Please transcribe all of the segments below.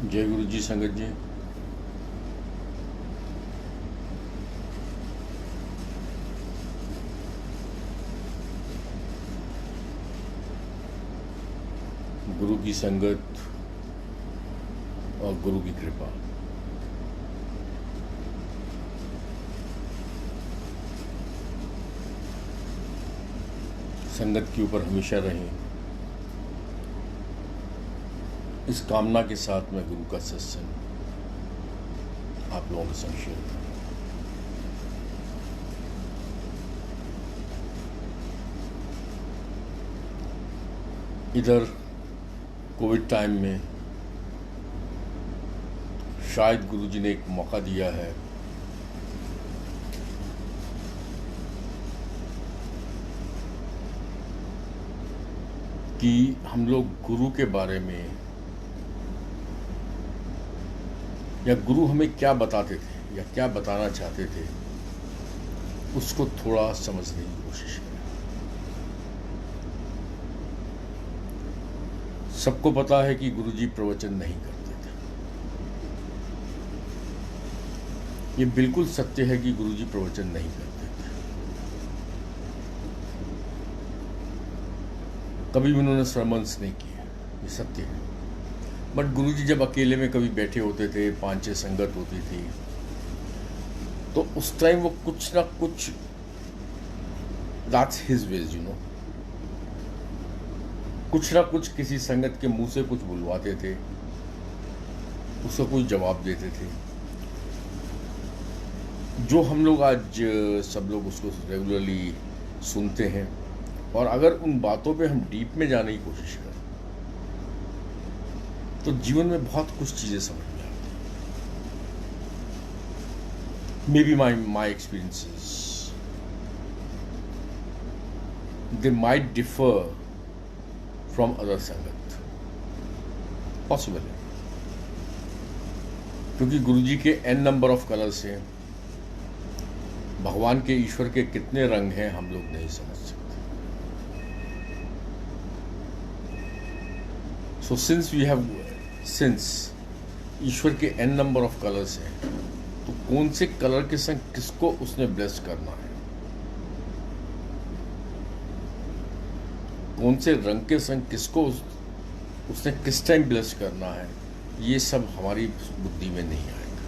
जय गुरु जी संगत जी। गुरु की संगत और गुरु की कृपा संगत के ऊपर हमेशा रहे, इस कामना के साथ मैं गुरु का सत्संग आप लोगों के संग शेयर करूं। इधर कोविड टाइम में शायद गुरु जी ने एक मौका दिया है कि हम लोग गुरु के बारे में या गुरु हमें क्या बताते थे या क्या बताना चाहते थे उसको थोड़ा समझने की कोशिश करें। सबको पता है कि गुरु जी प्रवचन नहीं करते थे। ये बिल्कुल सत्य है कि गुरु जी प्रवचन नहीं करते थे। कभी भी उन्होंने सरमन्स नहीं किए, ये सत्य है। बट गुरु जी जब अकेले में कभी बैठे होते थे, 5-6 संगत होती थी, तो उस टाइम वो कुछ ना कुछ, दैट्स हिज वेज, कुछ ना कुछ किसी संगत के मुंह से कुछ बुलवाते थे, उसका कोई जवाब देते थे, जो हम लोग आज सब लोग उसको रेगुलरली सुनते हैं। और अगर उन बातों पे हम डीप में जाने की कोशिश करें तो जीवन में बहुत कुछ चीज़ें समझ में आती हैं। May be my experiences they might differ from other संगत, पॉसिबल है, क्योंकि गुरु जी के n नंबर ऑफ कलर्स हैं। भगवान के, ईश्वर के कितने रंग हैं हम लोग नहीं समझ सकते। सो सिंस ईश्वर के n नंबर ऑफ कलर्स हैं, तो कौन से कलर के संग किसको उसने ब्लेस करना है, कौन से रंग के संग किसको उसने किस टाइम ब्लेस करना है, ये सब हमारी बुद्धि में नहीं आएगा,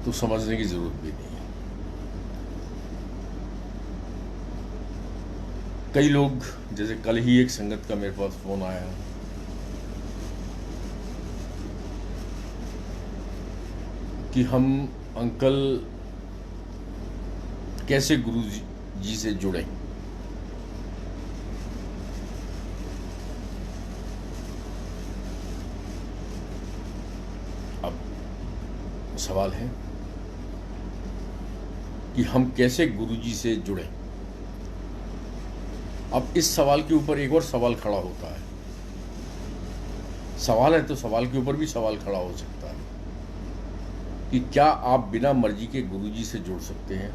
तो समझने की जरूरत भी नहीं है। कई लोग, जैसे कल ही एक संगत का मेरे पास फोन आया कि हम अंकल कैसे गुरु जी से जुड़े। अब सवाल है कि हम कैसे गुरु जी से जुड़े। अब इस सवाल के ऊपर एक और सवाल खड़ा होता है। सवाल है तो सवाल के ऊपर भी सवाल खड़ा हो सकता है कि क्या आप बिना मर्जी के गुरु जी से जुड़ सकते हैं।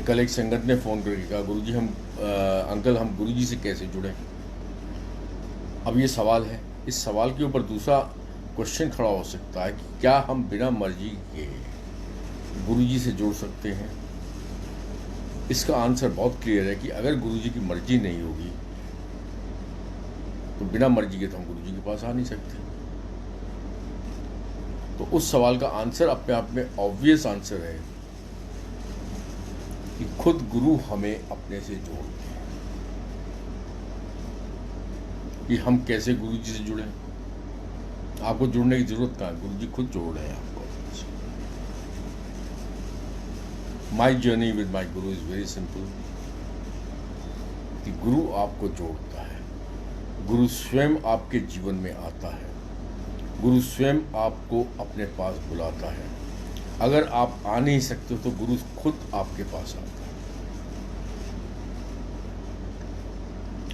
कल एक संगत ने फोन करके कहा, गुरु जी अंकल हम गुरु जी से कैसे जुड़े। अब ये सवाल है, इस सवाल के ऊपर दूसरा क्वेश्चन खड़ा हो सकता है कि क्या हम बिना मर्जी के गुरु जी से जुड़ सकते हैं। इसका आंसर बहुत क्लियर है कि अगर गुरु जी की मर्जी नहीं होगी तो बिना मर्जी के तो हम गुरु जी के पास आ नहीं सकते। तो उस सवाल का आंसर अपने आप में ऑब्वियस आंसर है कि खुद गुरु हमें अपने से जोड़ते हैं। कि हम कैसे गुरु जी से जुड़े, आपको जुड़ने की जरूरत कहाँ है, गुरु जी खुद जोड़ रहे हैं आपको। My journey with my Guru is very simple कि गुरु आपको जोड़ता है, गुरु स्वयं आपके जीवन में आता है, गुरु स्वयं आपको अपने पास बुलाता है। अगर आप आ नहीं सकते तो गुरु खुद आपके पास आता है।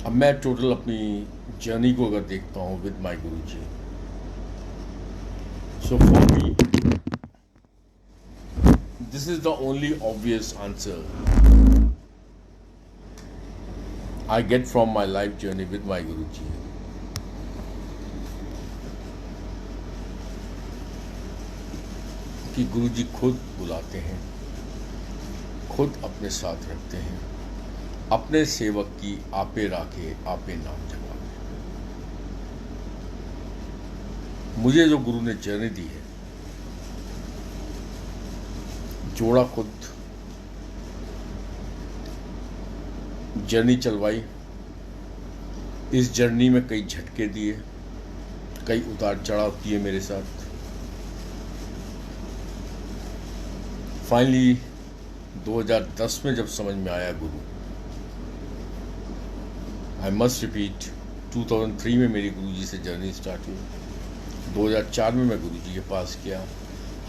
अब मैं टोटल अपनी जर्नी को अगर देखता हूँ with my guru ji, so for me this is the only obvious answer I get from my life journey with my Guruji कि गुरुजी खुद बुलाते हैं, खुद अपने साथ रखते हैं, अपने सेवक की आपे राखे आपे नाम जपावे। मुझे जो गुरु ने जर्नी दी है, जोड़ा खुद, जर्नी चलवाई, इस जर्नी में कई झटके दिए, कई उतार चढ़ाव किए मेरे साथ। फाइनली 2010 में जब समझ में आया गुरु, आई मस्ट रिपीट, 2003 में मेरी गुरुजी से जर्नी स्टार्ट हुई। 2004 में मैं गुरुजी के पास गया।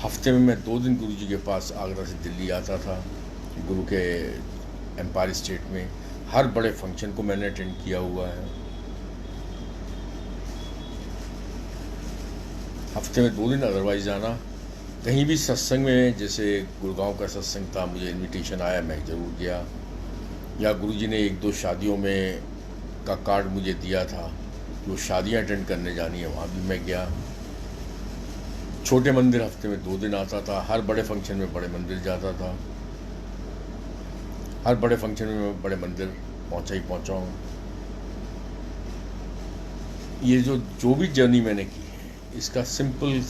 हफ्ते में मैं 2 दिन गुरुजी के पास आगरा से दिल्ली आता था, गुरु के एम्पायर स्टेट में। हर बड़े फंक्शन को मैंने अटेंड किया हुआ है। हफ्ते में 2 दिन अदरवाइज आना। कहीं भी सत्संग में, जैसे गुड़गांव का सत्संग था, मुझे इनविटेशन आया, मैं ज़रूर गया। या गुरुजी ने 1-2 शादियों में का कार्ड मुझे दिया था, जो शादियां अटेंड करने जानी है, वहाँ भी मैं गया। छोटे मंदिर हफ्ते में 2 दिन आता था। हर बड़े फंक्शन में बड़े मंदिर जाता था। हर बड़े फंक्शन में मैं बड़े मंदिर पहुँचा हूँ। ये जो भी जर्नी मैंने की है, इसका सिंपल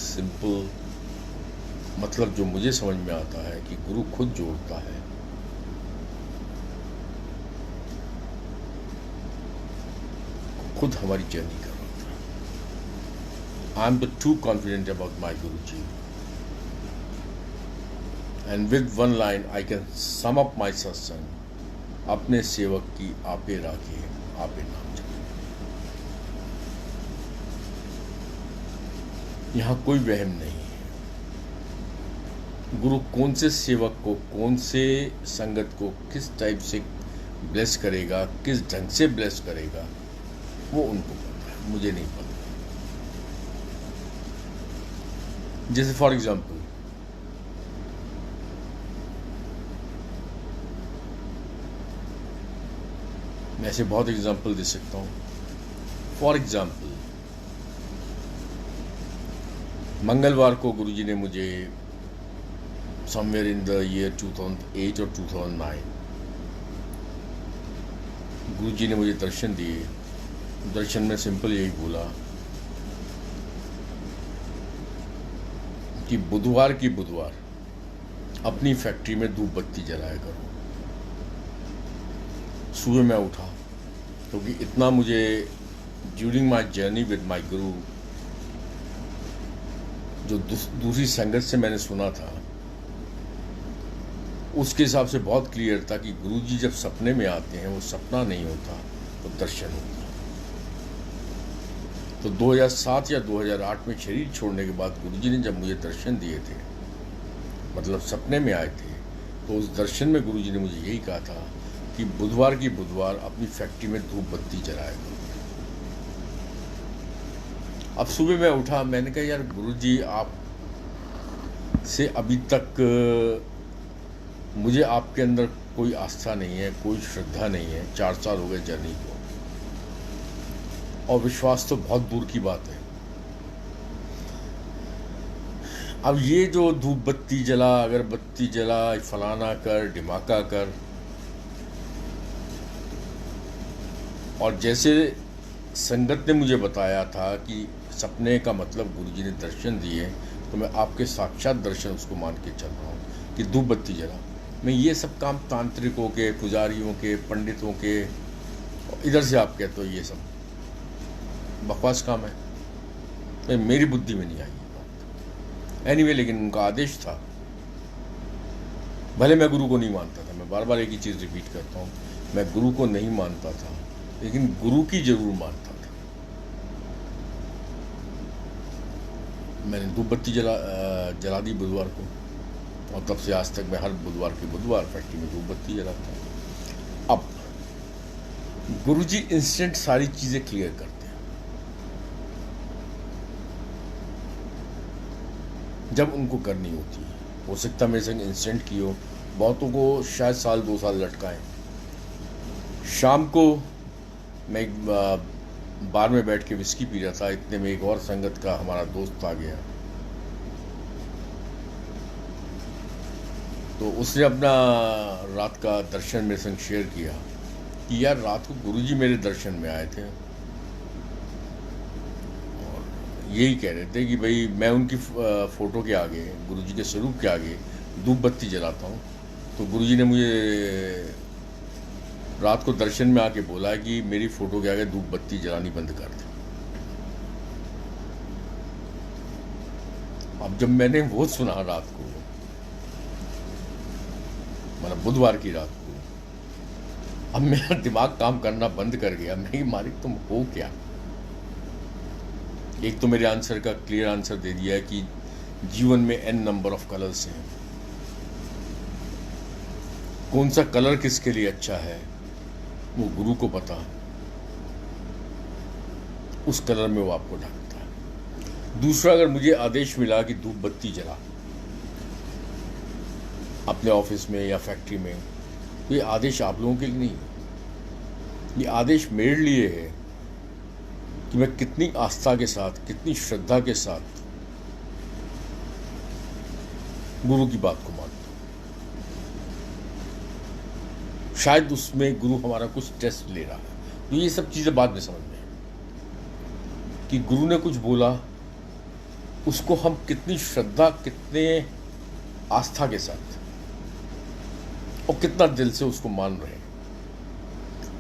मतलब जो मुझे समझ में आता है कि गुरु खुद जोड़ता है। खुद हमारी जर्नी करवाता है। I am the two confident about my Guruji, and with one line I can sum up my सत्संग, अपने सेवक की आपे राखे आपे नाम जपे। यहाँ कोई वहम नहीं है। गुरु कौन से सेवक को, कौन से संगत को किस टाइप से ब्लेस करेगा, किस ढंग से ब्लेस करेगा, वो उनको पता है, मुझे नहीं पता। जैसे फॉर एग्जाम्पल, मैं ऐसे बहुत एग्जाम्पल दे सकता हूँ। फॉर एग्जाम्पल, मंगलवार को गुरुजी ने मुझे समवेयर इन द ईयर 2008 और 2009 गुरुजी ने मुझे दर्शन दिए। दर्शन में सिंपल यही बोला कि बुधवार की बुधवार अपनी फैक्ट्री में धूप बत्ती जलाया करो। सुबह मैं उठा, क्योंकि इतना मुझे during my journey with my गुरु, जो दूसरी संगत से मैंने सुना था, उसके हिसाब से बहुत क्लियर था कि गुरुजी जब सपने में आते हैं, वो सपना नहीं होता, तो दर्शन होता। तो 2007 या 2008 में शरीर छोड़ने के बाद गुरुजी ने जब मुझे दर्शन दिए थे, मतलब सपने में आए थे, तो उस दर्शन में गुरुजी ने मुझे यही कहा था कि बुधवार की बुधवार अपनी फैक्ट्री में धूप बत्ती जलाया करो। अब सुबह मैं उठा, मैंने कहा यार गुरुजी, आप से अभी तक मुझे आपके अंदर कोई आस्था नहीं है, कोई श्रद्धा नहीं है। 4 साल हो गए जर्नी को, और विश्वास तो बहुत दूर की बात है। अब ये जो धूप बत्ती जला, अगरबत्ती जला, फलाना कर, ढिमाका कर, और जैसे संगत ने मुझे बताया था कि सपने का मतलब गुरुजी ने दर्शन दिए, तो मैं आपके साक्षात दर्शन उसको मान के चल रहा हूँ कि धूप बत्ती जला। मैं ये सब काम तांत्रिकों के, पुजारियों के, पंडितों के, इधर से आप कहते हो ये सब बकवास काम है, तो मेरी बुद्धि में नहीं आई ये बात। एनीवे, लेकिन उनका आदेश था। भले मैं गुरु को नहीं मानता था, मैं बार बार एक ही चीज़ रिपीट करता हूँ, मैं गुरु को नहीं मानता था, लेकिन गुरु की जरूर मानता था। मैंने धूप बत्ती जला दी बुधवार को, और तब से आज तक मैं हर बुधवार के बुधवार फैक्ट्री में धूप बत्ती जलाता हूँ। अब गुरुजी इंस्टेंट सारी चीज़ें क्लियर करते हैं जब उनको करनी होती है। हो सकता है मेरे संग इंस्टेंट की हो, बहुतों को शायद 1-2 साल लटकाएं। शाम को मैं एक बार में बैठ के विस्की पी रहा था, इतने में एक और संगत का हमारा दोस्त आ गया। तो उसने अपना रात का दर्शन मेरे संग शेयर किया कि यार रात को गुरुजी मेरे दर्शन में आए थे और यही कह रहे थे कि भाई मैं उनकी फ़ोटो के आगे, गुरुजी के स्वरूप के आगे धूप बत्ती जलाता हूँ। तो गुरुजी ने मुझे रात को दर्शन में आके बोला कि मेरी फ़ोटो के आगे धूप बत्ती जलानी बंद कर दे। अब जब मैंने वो सुना रात को, मतलब बुधवार की रात को, अब मेरा दिमाग काम करना बंद कर गया। मैं कि मालिक तुम हो क्या? एक तो मेरे आंसर का क्लियर आंसर दे दिया है कि जीवन में n नंबर ऑफ कलर्स हैं। कौन सा कलर किसके लिए अच्छा है वो गुरु को पता है, उस कलर में वो आपको ढालता है। दूसरा, अगर मुझे आदेश मिला कि धूप बत्ती जला अपने ऑफिस में या फैक्ट्री में, तो ये आदेश आप लोगों के लिए नहीं है, ये आदेश मेरे लिए है कि मैं कितनी आस्था के साथ, कितनी श्रद्धा के साथ गुरु की बात को मानता हूँ। शायद उसमें गुरु हमारा कुछ टेस्ट ले रहा है। तो ये सब चीज़ें बाद में समझ में आए कि गुरु ने कुछ बोला, उसको हम कितनी श्रद्धा, कितने आस्था के साथ और कितना दिल से उसको मान रहे हैं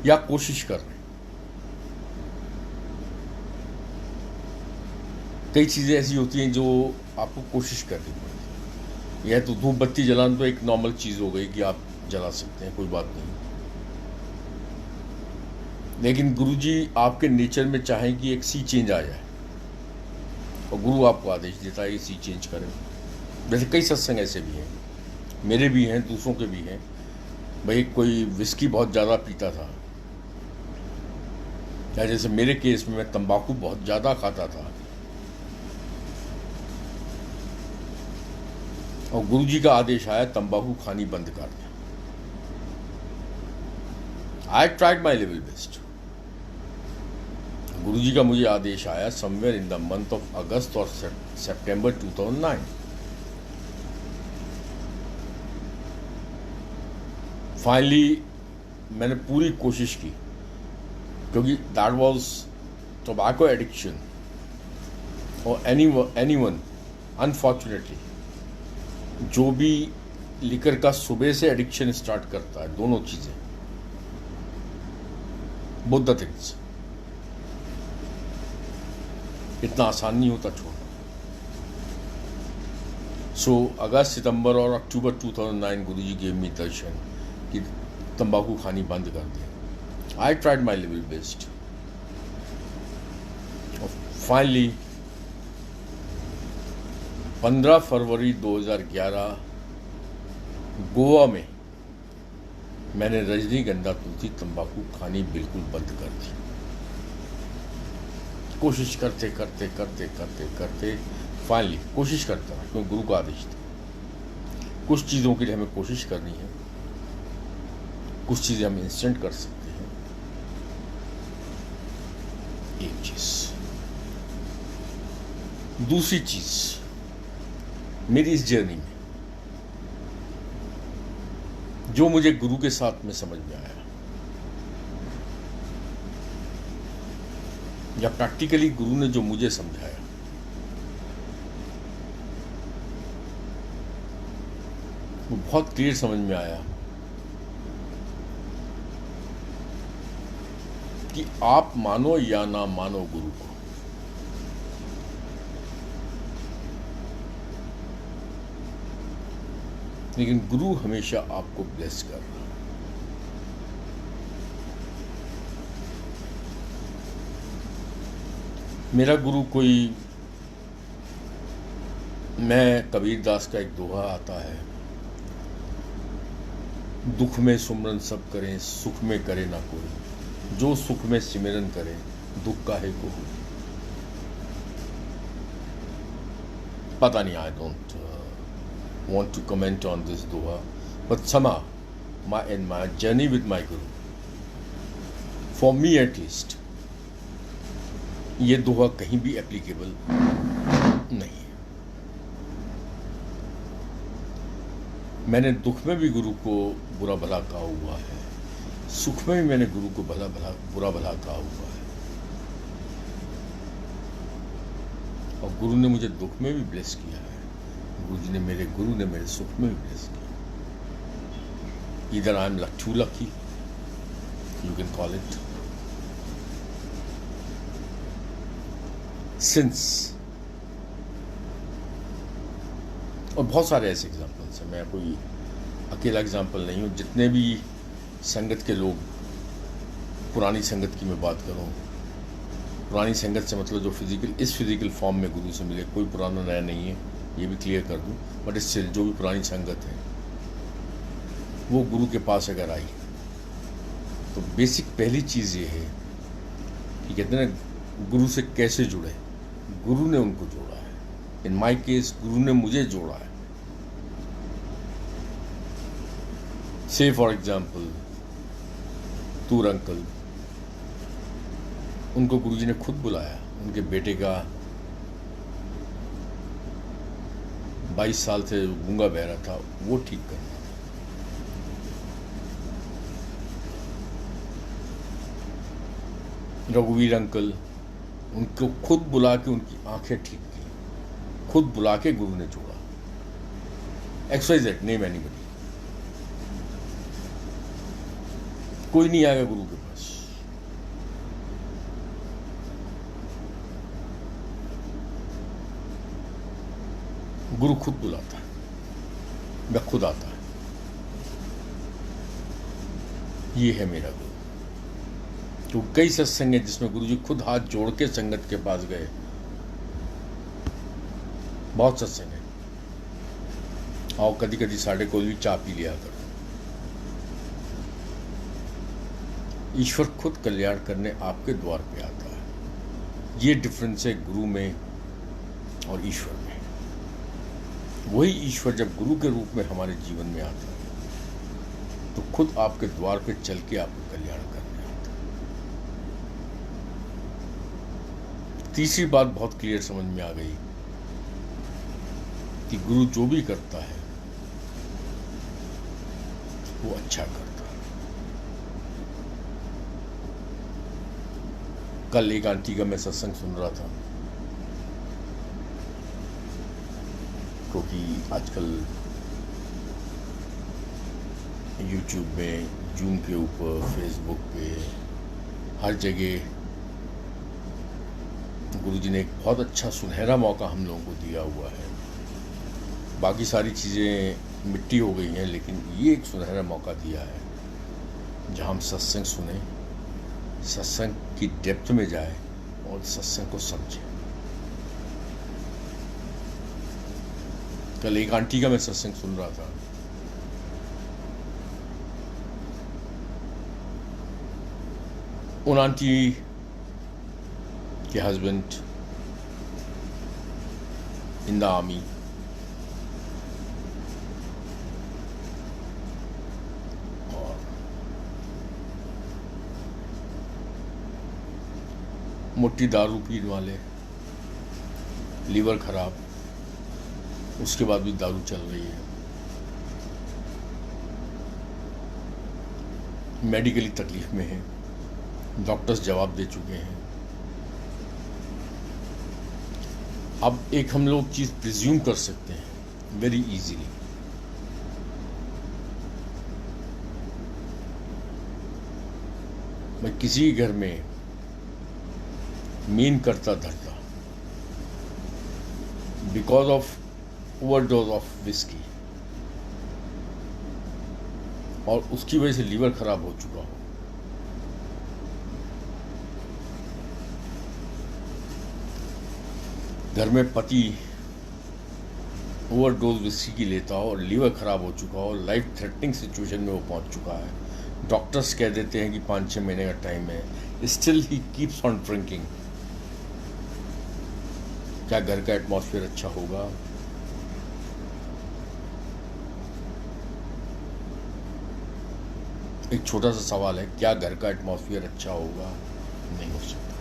या कोशिश कर रहे हैं। कई चीज़ें ऐसी होती हैं जो आपको कोशिश करनी पड़ती है। यह तो धूप बत्ती जलाना तो एक नॉर्मल चीज़ हो गई कि आप जला सकते हैं, कोई बात नहीं। लेकिन गुरुजी आपके नेचर में चाहें कि एक सी चेंज आ जाए और गुरु आपको आदेश देता है कि सी चेंज करें। वैसे कई सत्संग ऐसे भी हैं, मेरे भी हैं, दूसरों के भी हैं। भाई कोई विस्की बहुत ज़्यादा पीता था, या जैसे मेरे केस में मैं तंबाकू बहुत ज़्यादा खाता था और गुरुजी का आदेश आया तंबाकू खानी बंद कर दे। I tried my level best. Guruji का मुझे आदेश आया somewhere in the month of August और सितंबर 2009। फाइनली मैंने पूरी कोशिश की, क्योंकि दैट वाज टोबैको एडिक्शन और एनीवन अनफॉर्चुनेटली जो भी लिकर का सुबह से एडिक्शन स्टार्ट करता है, दोनों चीज़ें, बोथ द थिंग्स, इतना आसान नहीं होता छोड़ना। सो अगस्त, सितंबर और अक्टूबर 2009 गुरुजी गेव मी दर्शन कि तंबाकू खानी बंद कर दे। I tried my level best. Finally 15 फरवरी 2011 गोवा में मैंने रजनीगंधा तुलसी तंबाकू खानी बिल्कुल बंद कर दी। कोशिश करते करते करते करते करते फाइनली कोशिश करता रहा, क्योंकि गुरु का आदेश था। कुछ चीज़ों के लिए हमें कोशिश करनी है, कुछ चीज़ें हम इंस्टेंट कर सकते हैं। एक चीज़। दूसरी चीज़, मेरी इस जर्नी में जो मुझे गुरु के साथ में समझ में आया, या प्रैक्टिकली गुरु ने जो मुझे समझाया, वो बहुत क्लियर समझ में आया कि आप मानो या ना मानो गुरु को, लेकिन गुरु हमेशा आपको ब्लेस कर रहा है। मेरा गुरु कोई, मैं कबीर दास का एक दोहा आता है, दुख में सुमरन सब करें, सुख में करे ना कोई, जो सुख में सिमरन करे, दुख काहे को हो। पता नहीं, I don't want to comment on this doha, but somehow in my journey with my guru, for me at least ये दोहा कहीं भी एप्लीकेबल नहीं है। मैंने दुख में भी गुरु को बुरा भला कहा हुआ है, सुख में भी मैंने गुरु को बुरा भला कहा हुआ है, और गुरु ने मुझे दुख में भी ब्लेस किया है, गुरु ने मेरे सुख में भी ब्लेस किया। Either I'm too lucky, you can call it, since, और बहुत सारे ऐसे एग्जाम्पल्स हैं। मैं कोई अकेला एग्जाम्पल नहीं हूँ। जितने भी संगत के लोग, पुरानी संगत की मैं बात करूँ, पुरानी संगत से मतलब जो इस फिजिकल फॉर्म में गुरु से मिले, कोई पुराना नया नहीं है, ये भी क्लियर कर दूँ। बट इससे जो भी पुरानी संगत है वो गुरु के पास अगर आई तो बेसिक पहली चीज़ ये है कि कहते हैं ना, गुरु से कैसे जुड़े। गुरु ने उनको जोड़ा है। इन माय केस गुरु ने मुझे जोड़ा है। से फॉर एग्जाम्पल तूर अंकल, उनको गुरुजी ने खुद बुलाया। उनके बेटे का 22 साल से गूंगा बह रहा था, वो ठीक करना। रघुवीर अंकल, उनको खुद बुला के उनकी आंखें ठीक की, खुद बुला के गुरु ने जोड़ा। XYZ, नेम एनीबडी, कोई नहीं आएगा गुरु के पास। गुरु खुद बुलाता है, मैं खुद आता है। ये है मेरा गुरु। तो कई सत्संग है जिसमें गुरुजी खुद हाथ जोड़ के संगत के पास गए। बहुत सत्संग है। और कभी कभी साढ़े को भी चाय पी लिया करो। ईश्वर खुद कल्याण करने आपके द्वार पे आता है। ये डिफरेंस है गुरु में और ईश्वर में। वही ईश्वर जब गुरु के रूप में हमारे जीवन में आता है तो खुद आपके द्वार पे चल के आपको कल्याण करने आता है। तीसरी बात बहुत क्लियर समझ में आ गई कि गुरु जो भी करता है वो अच्छा करता है। कल एक आंटी का मैं सत्संग सुन रहा था, क्योंकि आजकल YouTube में, जूम के ऊपर, फेसबुक पे, हर जगह गुरुजी ने एक बहुत अच्छा सुनहरा मौका हम लोगों को दिया हुआ है। बाकी सारी चीज़ें मिट्टी हो गई हैं, लेकिन ये एक सुनहरा मौका दिया है जहाँ हम सत्संग सुने, सत्संग की डेप्थ में जाए और सत्संग को समझें। कल एक आंटी का मैं सत्संग सुन रहा था। उन आंटी के हस्बैंड इन द आर्मी, और मोटी दारू पीने वाले, लीवर खराब, उसके बाद भी दारू चल रही है, मेडिकली तकलीफ में है, डॉक्टर्स जवाब दे चुके हैं। अब एक हम लोग चीज़ प्रिज्यूम कर सकते हैं वेरी इजीली, मैं किसी घर में मीन करता धरता because of overdose of whisky, और उसकी वजह से लीवर खराब हो चुका हो, घर में पति ओवरडोज विस्की की लेता हो और लीवर खराब हो चुका हो, लाइफ थ्रेटनिंग सिचुएशन में वो पहुंच चुका है, डॉक्टर्स कह देते हैं कि 5-6 महीने का टाइम है, still he keeps on drinking. क्या घर का एटमॉस्फेयर अच्छा होगा? एक छोटा सा सवाल है, क्या घर का एटमॉस्फेयर अच्छा होगा? नहीं हो सकता,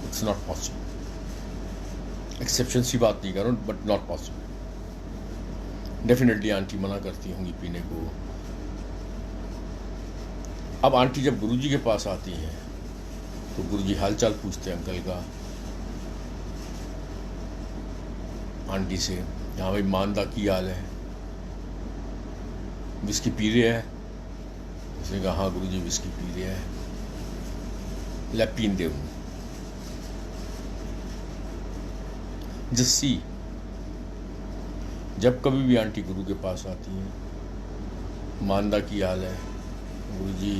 इट्स नॉट पॉसिबल। एक्सेप्शन सी बात नहीं कर रहा हूँ, but not possible. Definitely aunty मना करती होंगी पीने को। अब आंटी जब गुरुजी के पास आती हैं तो गुरुजी हालचाल पूछते हैं अंकल का आंटी से, हाँ भाई मानदा की हाल है, विस्की पी रहे हैं? उसने कहा हाँ गुरुजी विस्की पी रहे हैं। लै पीन दे जस्सी। जब कभी भी आंटी गुरु के पास आती हैं, मानदा की हाल है? गुरुजी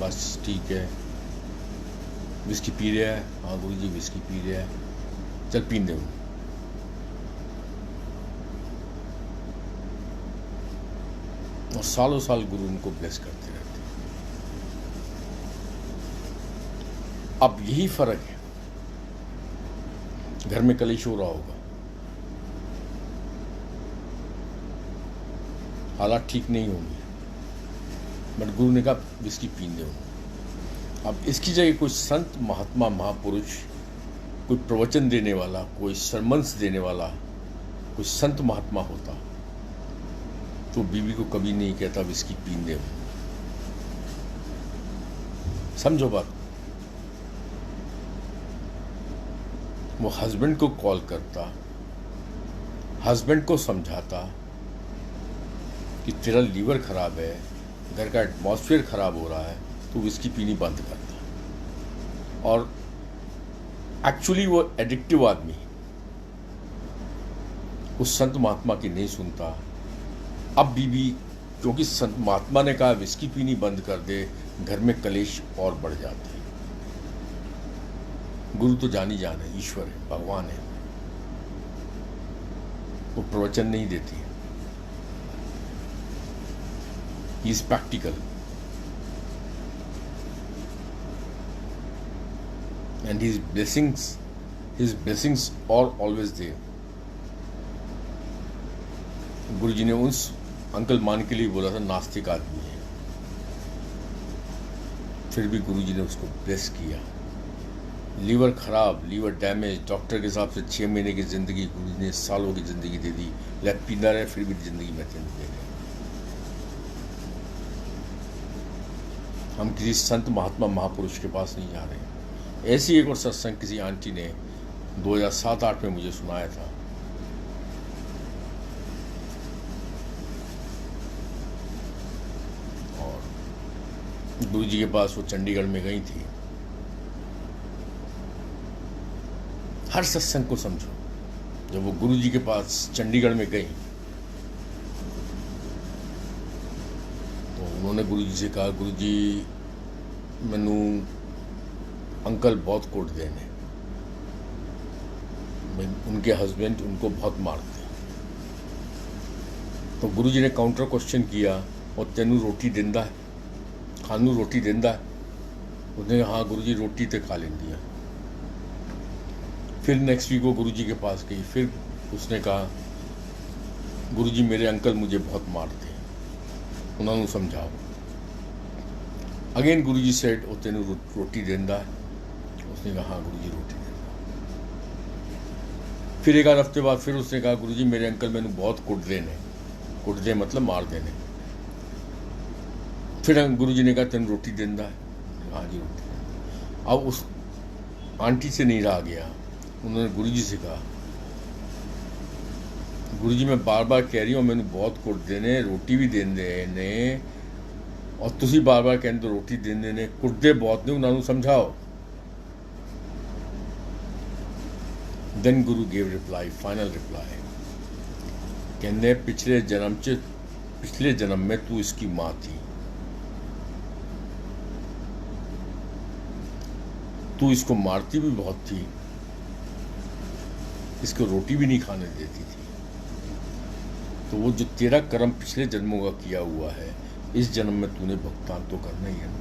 बस ठीक है। विस्की पी रहे हैं? हाँ गुरुजी विस्की पी रहे हैं। चल पीन दे। और सालों साल गुरु उनको ब्लेस करते रहते हैं। अब यही फर्क है, घर में कलेश हो रहा होगा, हालात ठीक नहीं होंगे, बट गुरु ने कहा विस्की पीन दो। अब इसकी जगह कोई संत महात्मा महापुरुष, कोई प्रवचन देने वाला, कोई सरमन्स देने वाला, कोई संत महात्मा होता तो बीवी को कभी नहीं कहता विस्की पीन दे। समझो बात। वो हस्बैंड को कॉल करता, हस्बैंड को समझाता कि तेरा लीवर खराब है, घर का एटमॉस्फेयर खराब हो रहा है, तो विस्की पीनी बंद करता। और एक्चुअली वो एडिक्टिव आदमी उस संत महात्मा की नहीं सुनता। अब बीवी, क्योंकि संत महात्मा ने कहा विस्की पीनी बंद कर दे, घर में कलेश और बढ़ जाते हैं। गुरु तो जानी जान है, ईश्वर है, भगवान है, वो प्रवचन नहीं देती है। He is practical and his blessings are always there। गुरुजी ने उस अंकल मान के लिए बोला था नास्तिक आदमी है, फिर भी गुरुजी ने उसको ब्लेस किया। लीवर खराब, लीवर डैमेज, डॉक्टर के हिसाब से 6 महीने की ज़िंदगी, गुरुजी ने सालों की ज़िंदगी दे दी। लैब पीना रहे फिर भी ज़िंदगी में दे रहे। हम किसी संत महात्मा महापुरुष के पास नहीं जा रहे। ऐसी एक और सत्संग किसी आंटी ने 2007-8 में मुझे सुनाया था। और गुरुजी के पास वो चंडीगढ़ में गई थी। हर सत्संग को समझो। जब वो गुरुजी के पास चंडीगढ़ में गई तो उन्होंने गुरुजी से कहा, गुरुजी मैनू अंकल बहुत कोट देने, उनके हस्बैंड उनको बहुत मारते। तो गुरुजी ने काउंटर क्वेश्चन किया, और तेनू रोटी देंदा है, खानू रोटी देंदा है? उसने कहा हाँ गुरुजी रोटी तो खा लेंदी है। फिर नेक्स्ट वीक वो गुरुजी के पास गई, फिर उसने कहा गुरुजी मेरे अंकल मुझे बहुत मारते, उन्होंने समझाओ। अगेन गुरुजी सेड ओ तेनू रोटी देंदा है? उसने कहा हाँ गुरुजी रोटी देंदा। फिर एक आध हफ्ते बाद फिर उसने कहा गुरुजी मेरे अंकल मैनू बहुत कुटदे ने, कुटदे मतलब मार देने। फिर गुरुजी ने कहा तेन रोटी देंदा है? हाँ जी रोटी देंदा। अब उस आंटी से नहीं रहा गया, उन्होंने गुरुजी से कहा गुरुजी मैं बार बार कह रही हूँ मैनू बहुत कुटदे ने, रोटी भी देंदे ने, और तुसी बार बार कहते रोटी देंदे ने, कुटदे बहुत ने, उन्होंने समझाओ। देन गुरु गेव रिप्लाई, फाइनल रिप्लाई, कहते पिछले जन्म में तू इसकी माँ थी, तू इसको मारती भी बहुत थी, इसको रोटी भी नहीं खाने देती थी। तो वो जो तेरा कर्म पिछले जन्मों का किया हुआ है, इस जन्म में तूने भुगतान तो करना ही है ना।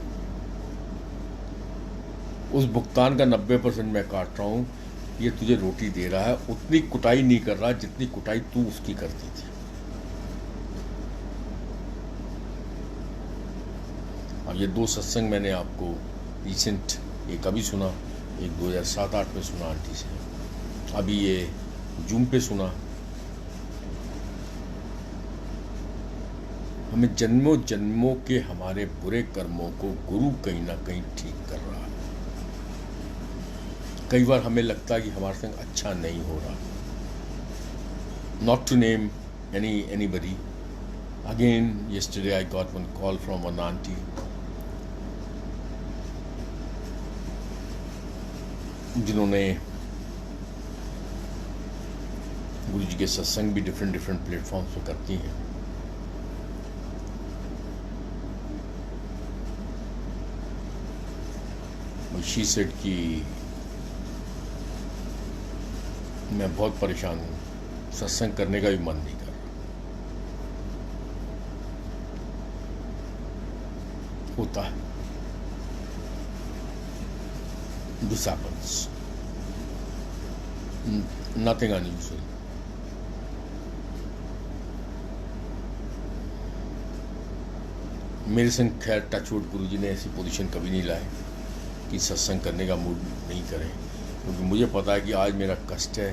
उस भुगतान का 90% मैं काट रहा हूँ। ये तुझे रोटी दे रहा है, उतनी कुटाई नहीं कर रहा जितनी कुटाई तू उसकी करती थी। अब ये 2 सत्संग मैंने आपको रिसेंट, एक अभी सुना, एक 2007-8 में सुना आंटी से, अभी ये जूम पे सुना। हमें जन्मों जन्मों के हमारे बुरे कर्मों को गुरु कहीं ना कहीं ठीक कर रहा है। कई बार हमें लगता है कि हमारे संग अच्छा नहीं हो रहा। Not to name anybody. Again, yesterday I got one call from one auntie. जिन्होंने गुरु जी के सत्संग भी डिफरेंट प्लेटफॉर्म्स पे करती हैं। शी सेड कि मैं बहुत परेशान हूँ, सत्संग करने का भी मन नहीं कर रहा। होता है, दिस हैपेंस, नथिंग अनयूजुअल। मेरे संग खैर टचवुड गुरु जी ने ऐसी पोजीशन कभी नहीं लाए कि सत्संग करने का मूड नहीं करें, क्योंकि मुझे पता है कि आज मेरा कष्ट है।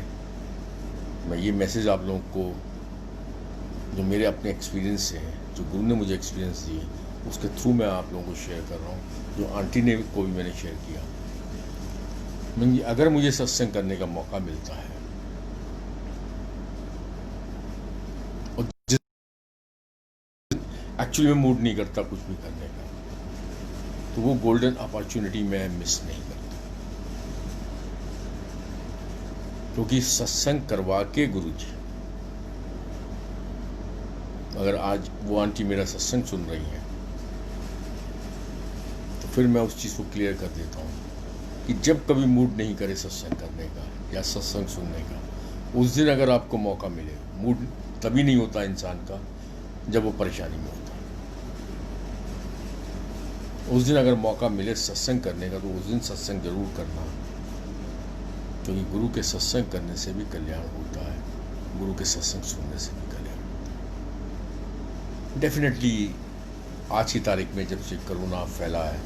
मैं ये मैसेज आप लोगों को, जो मेरे अपने एक्सपीरियंस से हैं, जो गुरु ने मुझे एक्सपीरियंस दिए, उसके थ्रू मैं आप लोगों को शेयर कर रहा हूँ, जो आंटी ने को भी मैंने शेयर किया। अगर मुझे सत्संग करने का मौका मिलता है और एक्चुअली में मूड नहीं करता कुछ भी करने का, तो वो गोल्डन अपॉर्चुनिटी मैं मिस नहीं करता। क्योंकि सत्संग करवा के गुरु जी, अगर आज वो आंटी मेरा सत्संग सुन रही है, तो फिर मैं उस चीज़ को क्लियर कर देता हूँ कि जब कभी मूड नहीं करे सत्संग करने का या सत्संग सुनने का, उस दिन अगर आपको मौका मिले, मूड तभी नहीं होता इंसान का जब वो परेशानी में होता है। उस दिन अगर मौका मिले सत्संग करने का, तो उस दिन सत्संग जरूर करना, क्योंकि गुरु के सत्संग करने से भी कल्याण होता है, गुरु के सत्संग सुनने से भी कल्याण होता है। डेफिनेटली आज की तारीख में जब से कोरोना फैला है,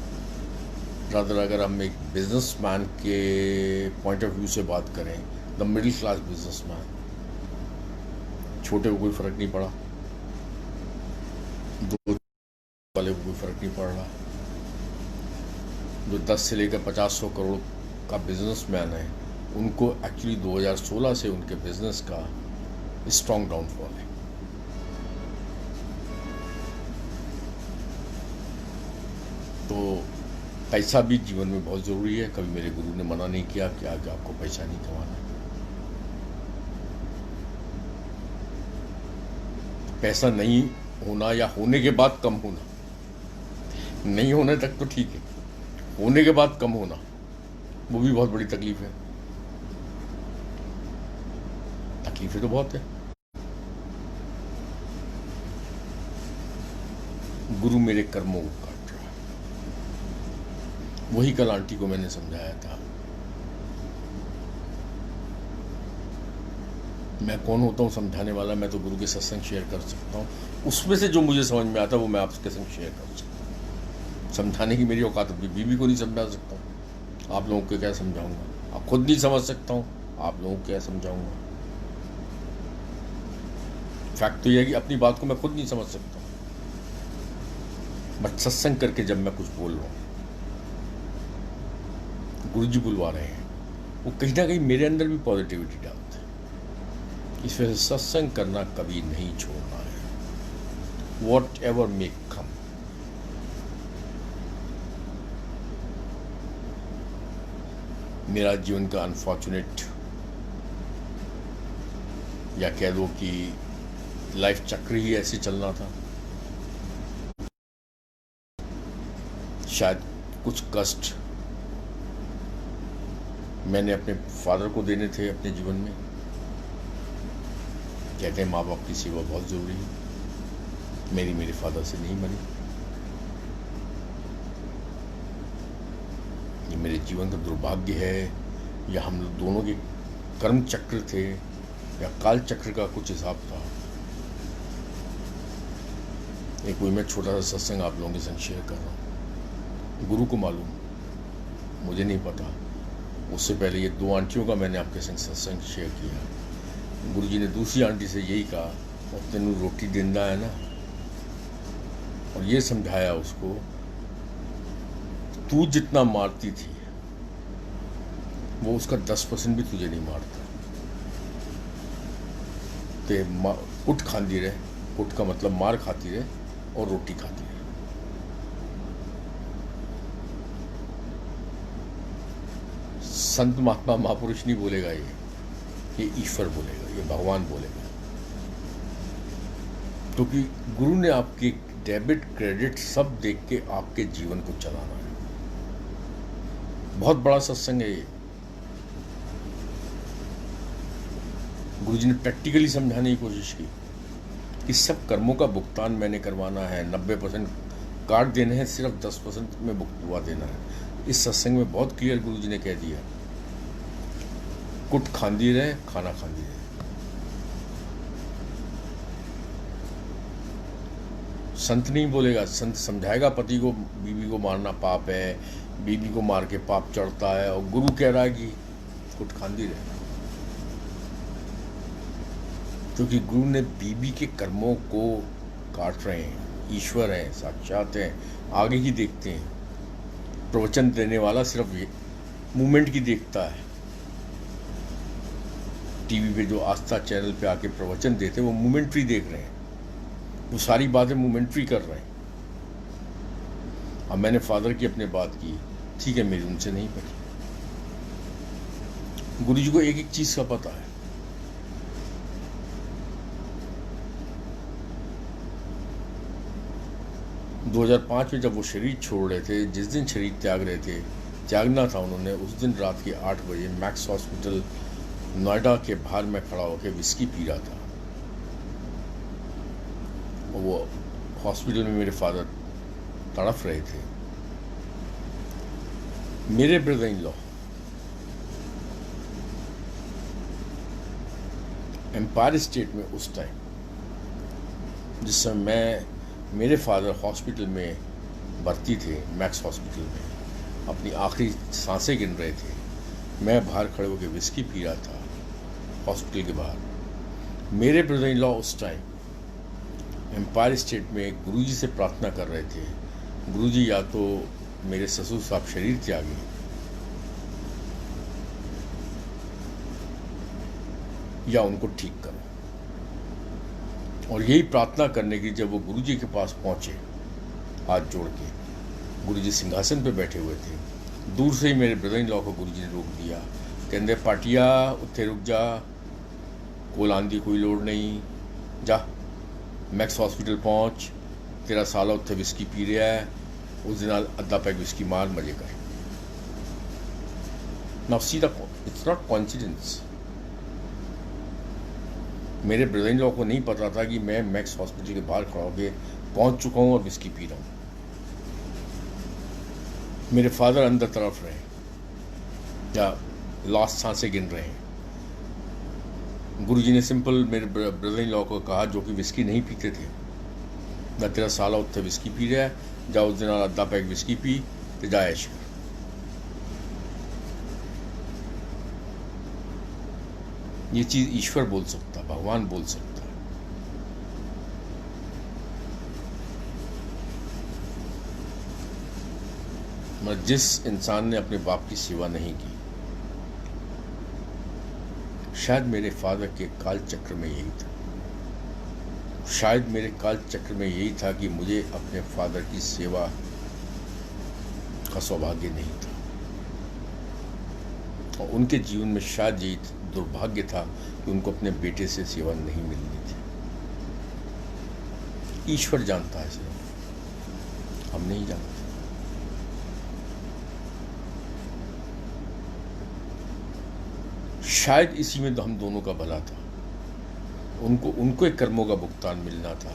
रादर अगर हम एक बिजनेसमैन के पॉइंट ऑफ व्यू से बात करें, द मिडिल क्लास बिजनेसमैन, छोटे को कोई फर्क नहीं पड़ा, दो वाले को कोई फर्क नहीं पड़ रहा, जो 10 से लेकर 50-100 करोड़ का बिजनेसमैन है, उनको एक्चुअली 2016 से उनके बिजनेस का स्ट्रॉन्ग डाउनफॉल है। तो पैसा भी जीवन में बहुत ज़रूरी है। कभी मेरे गुरु ने मना नहीं किया कि आज आपको पैसा नहीं कमाना। पैसा नहीं होना या होने के बाद कम होना, नहीं होने तक तो ठीक है, होने के बाद कम होना वो भी बहुत बड़ी तकलीफ है। तकलीफें तो बहुत है। गुरु मेरे कर्मों को काट रहा है। वही कल आंटी को मैंने समझाया था। मैं कौन होता हूँ समझाने वाला? मैं तो गुरु के सत्संग शेयर कर सकता हूँ, उसमें से जो मुझे समझ में आता है वो मैं आपके संग शेयर कर सकता हूँ। समझाने की मेरी औकात बीवी को नहीं समझा सकता हूँ, आप लोगों को क्या समझाऊंगा? आप खुद नहीं समझ सकता हूँ, आप लोगों को क्या समझाऊंगा? फैक्ट तो यह है कि अपनी बात को मैं खुद नहीं समझ सकता हूँ, बट सत्संग करके जब मैं कुछ बोल रहा हूँ, गुरु जी बुलवा रहे हैं, वो कहीं ना कहीं मेरे अंदर भी पॉजिटिविटी डालते हैं। इस वजह से सत्संग करना कभी नहीं छोड़ना है, वॉट एवर मे कम। मेरा जीवन का अनफॉर्चुनेट या कह दो कि लाइफ चक्र ही ऐसे चलना था। शायद कुछ कष्ट मैंने अपने फादर को देने थे अपने जीवन में। कहते हैं माँ बाप की सेवा बहुत ज़रूरी है, मेरे फादर से नहीं बनी। ये मेरे जीवन का दुर्भाग्य है, या हम लोग दोनों के कर्म चक्र थे, या काल चक्र का कुछ हिसाब था। एक कोई मैं छोटा सा सत्संग आप लोगों के संग शेयर कर रहा हूँ। गुरु को मालूम, मुझे नहीं पता। उससे पहले ये 2 आंटियों का मैंने आपके संग सत्संग शेयर किया। गुरुजी ने दूसरी आंटी से यही कहा, और तेनू रोटी देंदा है ना, और ये समझाया उसको, तू जितना मारती थी वो उसका 10% भी तुझे नहीं मारता। ते कुट खाती रहे, कुट का मतलब मार खाती रहे और रोटी खाती रहे। संत महात्मा महापुरुष नहीं बोलेगा, ये ईश्वर बोलेगा, ये भगवान बोलेगा। क्योंकि गुरु ने आपके डेबिट क्रेडिट सब देख के आपके जीवन को चलाना है। बहुत बड़ा सत्संग है ये। गुरुजी ने प्रैक्टिकली समझाने की कोशिश की कि सब कर्मों का भुगतान मैंने करवाना है, 90% काट देने हैं, सिर्फ 10% में भुगतवा देना है। इस सत्संग में बहुत क्लियर गुरुजी ने कह दिया, कुट खांदी रहे, खाना खांदी रहे। संत नहीं बोलेगा, संत समझाएगा पति को बीवी को मारना पाप है, बीवी को मार के पाप चढ़ता है, और गुरु कह रहा है कि कुट खांदी रहे। क्योंकि गुरु ने बीवी के कर्मों को काट रहे हैं, ईश्वर हैं, साक्षात हैं, आगे की देखते हैं। प्रवचन देने वाला सिर्फ मूवमेंट की देखता है। टीवी पे जो आस्था चैनल पे आके प्रवचन देते हैं वो मोमेंट्री देख रहे हैं, वो सारी बातें मोमेंट्री कर रहे हैं। अब मैंने फादर की अपने बात की, ठीक है, मेरी उनसे नहीं पड़ी। गुरु जी को एक एक चीज का पता है। – 2005 में जब वो शरीर छोड़ रहे थे, जिस दिन शरीर त्याग रहे थे, त्यागना था उन्होंने, उस दिन रात के 8 बजे मैक्स हॉस्पिटल नोएडा के बाहर में खड़ा होकर विस्की पी रहा था। और वो हॉस्पिटल में मेरे फादर तड़फ रहे थे। मेरे brother in law Empire State में उस टाइम, जिस समय मेरे फादर हॉस्पिटल में भर्ती थे, मैक्स हॉस्पिटल में अपनी आखिरी सांसें गिन रहे थे, मैं बाहर खड़े होकर विस्की पी रहा था हॉस्पिटल के बाहर। मेरे ब्रदर इन लॉ उस टाइम एम्पायर स्टेट में गुरुजी से प्रार्थना कर रहे थे, गुरुजी या तो मेरे ससुर साहब शरीर त्यागे या उनको ठीक करो। और यही प्रार्थना करने की जब वो गुरुजी के पास पहुंचे, हाथ जोड़ के, गुरुजी सिंहासन पे बैठे हुए थे, दूर से ही मेरे ब्रदर इन लॉ को गुरुजी ने रोक दिया। कहते, पाटिया उत्थे रुक जा, कोल आंदी कोई लोड़ नहीं, जा मैक्स हॉस्पिटल पहुंच, तेरा साला उत्थे विस्की पी रहा है, उस दिन अद्धा पैक विस्की मार, मजे कर। Now see the, it's not coincidence. मेरे ब्रदर इन लॉ को नहीं पता था कि मैं मैक्स हॉस्पिटल के बाहर खड़ा होकर पहुंच चुका हूं और विस्की पी रहा हूं। मेरे फादर अंदर तरफ रहे या लास्ट सांसें गिन रहे हैं। गुरुजी ने सिंपल मेरे ब्रदर इन लॉ को कहा, जो कि विस्की नहीं पीते थे, ना तेरा साला उत्थे विस्की पी रहा है, जा उस दिन अद्धा पैक विस्की पी तो जा ऐश कर। ये चीज ईश्वर बोल सकता, भगवान बोल सकता है। मगर जिस इंसान ने अपने बाप की सेवा नहीं की, शायद मेरे फादर के काल चक्र में यही था, शायद मेरे काल चक्र में यही था कि मुझे अपने फादर की सेवा का सौभाग्य नहीं था, और उनके जीवन में शायद यही दुर्भाग्य था कि उनको अपने बेटे से सेवा नहीं मिलनी थी। ईश्वर जानता है सिर्फ, हम नहीं जानते। शायद इसी में हम दोनों का भला था। उनको एक कर्मों का भुगतान मिलना था,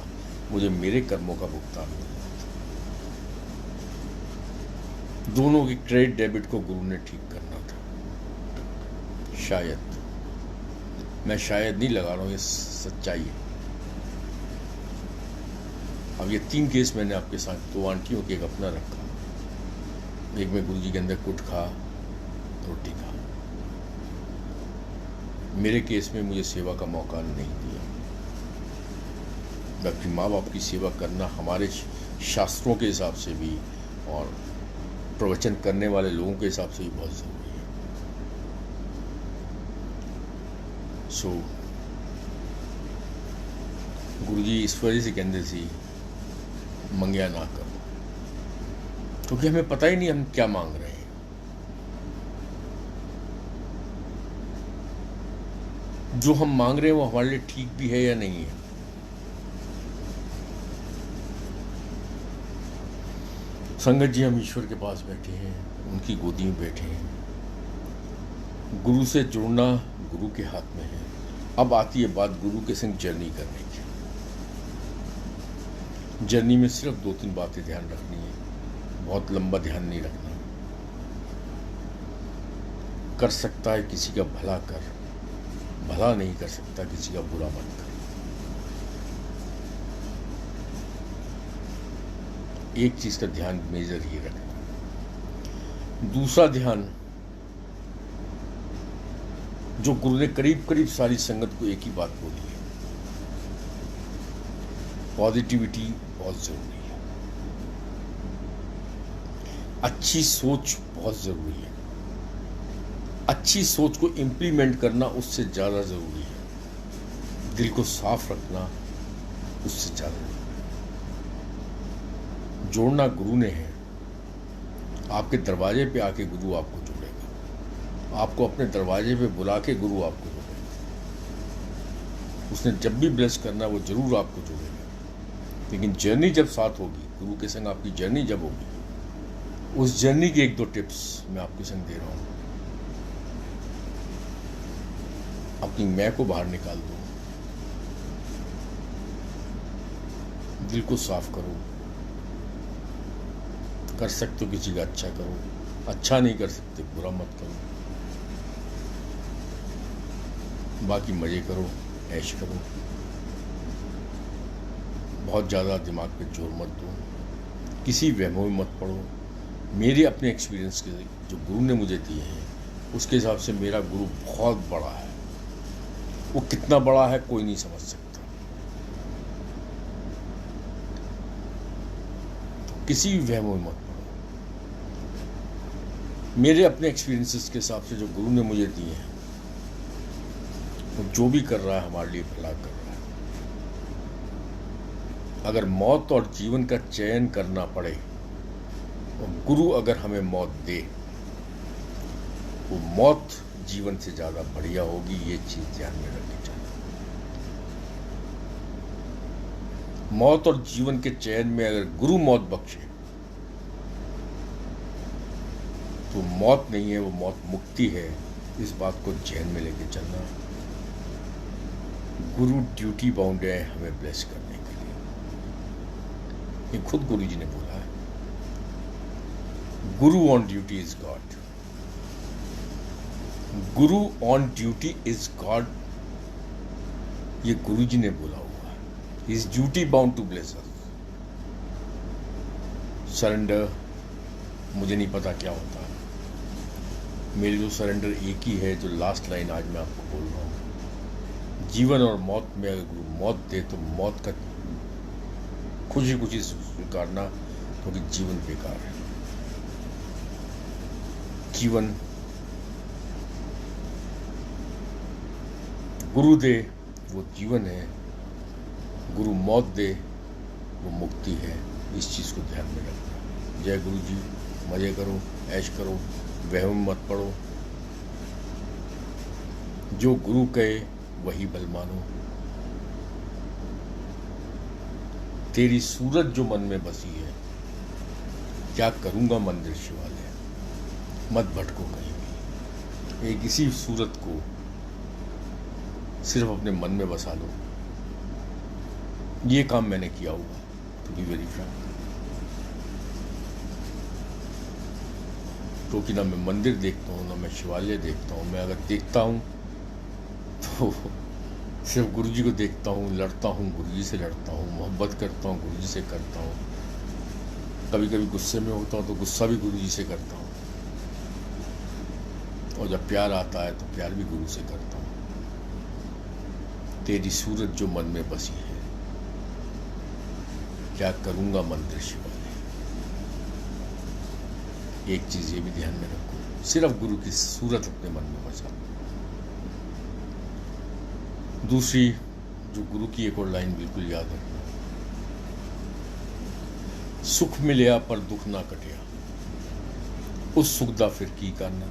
मुझे मेरे कर्मों का भुगतान मिलना था। दोनों की क्रेडिट डेबिट को गुरु ने ठीक करना था। शायद, मैं शायद नहीं लगा रहा हूं, ये सच्चाई है। अब ये 3 केस मैंने आपके साथ, 2 आंटियों के, एक अपना रखा। एक में गुरुजी के अंदर कुट खा रोटी खा। मेरे केस में मुझे सेवा का मौका नहीं दिया, जबकि माँ बाप की सेवा करना हमारे शास्त्रों के हिसाब से भी और प्रवचन करने वाले लोगों के हिसाब से भी बहुत ज़रूरी है। सो गुरुजी इस वजह से कहते थे मंगया ना करो, क्योंकि हमें पता ही नहीं हम क्या मांग रहे हैं। जो हम मांग रहे हैं वो हमारे लिए ठीक भी है या नहीं है। संगत जी, हम ईश्वर के पास बैठे हैं, उनकी गोदी में बैठे हैं। गुरु से जुड़ना गुरु के हाथ में है। अब आती है बात गुरु के संग जर्नी करने की। जर्नी में सिर्फ 2-3 बातें ध्यान रखनी है, बहुत लंबा ध्यान नहीं रखना। कर सकता है किसी का भला कर, भला नहीं कर सकता किसी का बुरा मत कर। एक चीज का ध्यान मेजर ही रखना। दूसरा ध्यान, जो गुरु ने करीब करीब सारी संगत को एक ही बात बोली है, पॉजिटिविटी बहुत जरूरी है, अच्छी सोच बहुत जरूरी है, अच्छी सोच को इम्प्लीमेंट करना उससे ज़्यादा ज़रूरी है, दिल को साफ रखना उससे ज़्यादा। जोड़ना गुरु ने है। आपके दरवाजे पे आके गुरु आपको जोड़ेगा, आपको अपने दरवाजे पे बुला के गुरु आपको जोड़ेगा। उसने जब भी ब्लेस करना वो जरूर आपको जोड़ेगा, लेकिन जर्नी जब साथ होगी, गुरु के संग आपकी जर्नी जब होगी, उस जर्नी की 1-2 टिप्स मैं आपके संग दे रहा हूँ। अपनी मैं को बाहर निकाल दो, दिल को साफ करो। कर सकते हो किसी का अच्छा करो, अच्छा नहीं कर सकते बुरा मत करो। बाकी मजे करो, ऐश करो, बहुत ज़्यादा दिमाग पे जोर मत दो, किसी वहमों में मत पड़ो। मेरे अपने एक्सपीरियंस के जो गुरु ने मुझे दिए हैं, उसके हिसाब से मेरा गुरु बहुत बड़ा है। वो कितना बड़ा है कोई नहीं समझ सकता। तो किसी भी वहमों में मत पड़ो। मेरे अपने एक्सपीरियंसेस के हिसाब से जो गुरु ने मुझे दिए हैं, वो जो भी कर रहा है हमारे लिए भला कर रहा है। अगर मौत और जीवन का चयन करना पड़े और गुरु अगर हमें मौत दे, वो मौत जीवन से ज्यादा बढ़िया होगी। ये चीज ध्यान में रखनी चाहिए। मौत और जीवन के चयन में अगर गुरु मौत बख्शे तो मौत नहीं है, वो मौत मुक्ति है। इस बात को ध्यान में लेके चलना। गुरु ड्यूटी बाउंड है हमें ब्लेस करने के लिए। ये खुद गुरु जी ने बोला है, guru on duty is God. Guru on duty is God, ये गुरु जी ने बोला हुआ है। Is duty bound to bless us. Surrender मुझे नहीं पता क्या होता है। मेरे जो सरेंडर एक ही है, जो लास्ट लाइन आज मैं आपको बोल रहा हूँ। जीवन और मौत में अगर गुरु मौत दे तो मौत का खुशी खुशी स्वीकारना, क्योंकि जीवन बेकार है। जीवन गुरु दे वो जीवन है, गुरु मौत दे वो मुक्ति है। इस चीज को ध्यान में रखना। जय गुरु जी। मजे करो, ऐश करो, वहम मत पड़ो। जो गुरु कहे वही बल मानो। तेरी सूरत जो मन में बसी है, क्या करूंगा मंदिर शिवालय। मत भटको कहीं भी। एक इसी सूरत को सिर्फ अपने मन में बसा लो। ये काम मैंने किया हुआ, टू बी वेरी फ्रैंक। क्योंकि ना मैं मंदिर देखता हूँ, ना मैं शिवालय देखता हूँ। मैं अगर देखता हूँ तो सिर्फ गुरु जी को देखता हूँ, लड़ता हूँ गुरु जी से, लड़ता हूँ, मोहब्बत करता हूँ गुरु जी से करता हूँ। कभी कभी गुस्से में होता हूँ तो गुस्सा भी गुरु जी से करता हूँ, और जब प्यार आता है तो प्यार भी गुरु से करता हूँ। तेरी सूरत जो मन में बसी है, क्या करूँगा मंदिर शिवालय। एक चीज़ ये भी ध्यान में रखो, सिर्फ गुरु की सूरत अपने मन में बसा। दूसरी जो गुरु की एक और लाइन बिल्कुल याद रखना, सुख मिलया पर दुख ना कटिया, उस सुख दा फिर की करना।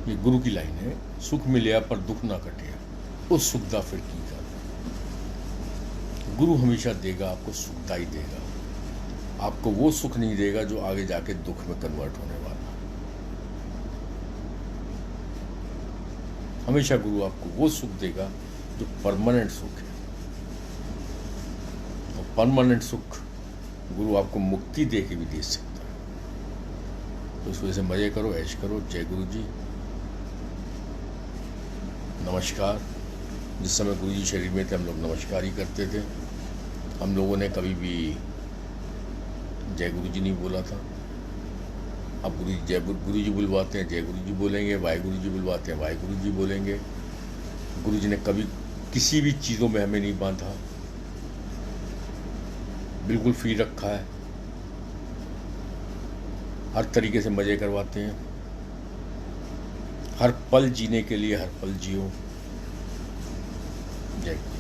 ये गुरु की लाइन है, सुख मिलया पर दुख ना कटिया, उस सुख दा फिर की करना। गुरु हमेशा देगा आपको, सुखदा ही देगा, आपको वो सुख नहीं देगा जो आगे जाके दुख में कन्वर्ट होने वाला। हमेशा गुरु आपको वो सुख देगा जो परमानेंट सुख है, और परमानेंट सुख गुरु आपको मुक्ति दे के भी दे सकता है। तो इस वजह से मजे करो, ऐश करो। जय गुरु जी, नमस्कार। जिस समय गुरु जी शरीर में थे हम लोग नमस्कार ही करते थे, हम लोगों ने कभी भी जय गुरु जी नहीं बोला था। अब गुरु जी बुलवाते हैं, जय गुरु जी बोलेंगे, वाहे गुरु जी बुलवाते हैं, वाहे गुरु जी बोलेंगे। गुरु जी ने कभी किसी भी चीज़ों में हमें नहीं बांधा, बिल्कुल फ्री रखा है, हर तरीके से मज़े करवाते हैं। हर पल जीने के लिए हर पल जियो। जय गुरु।